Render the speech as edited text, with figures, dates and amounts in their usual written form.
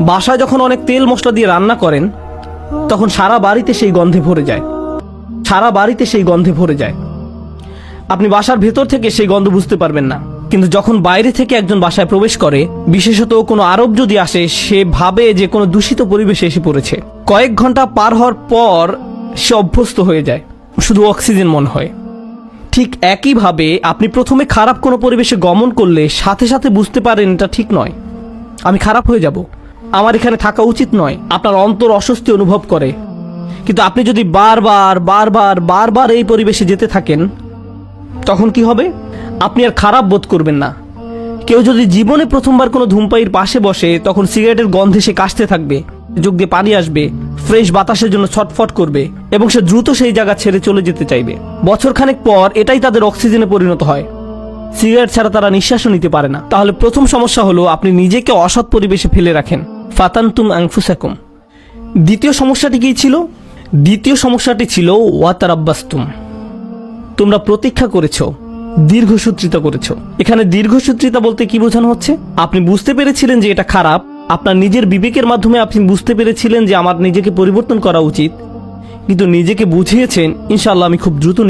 বাসায় যখন অনেক তেল মশলা দিয়ে রান্না করেন তখন সারা বাড়িতে সেই গন্ধে ভরে যায়, সারা বাড়িতে সেই গন্ধে ভরে যায়। আপনি বাসার ভেতর থেকে সেই গন্ধ বুঝতে পারবেন না, কিন্তু যখন বাইরে থেকে একজন বাসায় প্রবেশ করে, বিশেষত কোনো আরব যদি আসে, সে ভাবে যে কোনো দূষিত পরিবেশে এসে পড়েছে। কয়েক ঘন্টা পার হওয়ার পর সে অভ্যস্ত হয়ে যায়, শুধু অক্সিজেন মনে হয়। ঠিক একইভাবে আপনি প্রথমে খারাপ কোনো পরিবেশে গমন করলে সাথে সাথে বুঝতে পারেন এটা ঠিক নয়, আমি খারাপ হয়ে যাব, আমার এখানে থাকা উচিত নয়। আপনার অন্তর অস্বস্তি অনুভব করে। কিন্তু আপনি যদি বারবার বারবার বারবার এই পরিবেশে যেতে থাকেন, তখন কি হবে? আপনি আর খারাপ বোধ করবেন না। কেউ যদি জীবনে প্রথমবার কোনো ধূমপায়ীর পাশে বসে, তখন সিগারেটের গন্ধে সে কাশতে থাকবে, চোখ দিয়ে পানি আসবে, ফ্রেশ বাতাসের জন্য ছটফট করবে এবং সে দ্রুত সেই জায়গা ছেড়ে চলে যেতে চাইবে। বছরখানেক পর এটাই তাদের অক্সিজেনে পরিণত হয়। সিগারেট ছাড়া তারা নিঃশ্বাসও নিতে পারে না। তাহলে প্রথম সমস্যা হলো আপনি নিজেকে অসৎ পরিবেশে ফেলে রাখেন। ফাতানতুম আনফুসাকুম। দ্বিতীয় সমস্যাটি কি ছিল? দ্বিতীয় সমস্যাটি ছিল ওয়াতারাব্বাসতুম। তোমরা প্রতীক্ষা করেছো, দীর্ঘসূত্রিতা করেছো। এখানে দীর্ঘসূত্রিতা বলতে কি বোঝানো হচ্ছে? আপনি বুঝতে পেরেছিলেন যে এটা খারাপ, আপনার নিজের বিবেকের মাধ্যমে আপনি বুঝতে পেরেছিলেন যে আমার নিজেকে পরিবর্তন করা উচিত, কিন্তু নিজেকে বুঝিয়েছেন ইনশাআল্লাহ আমি খুব দ্রুত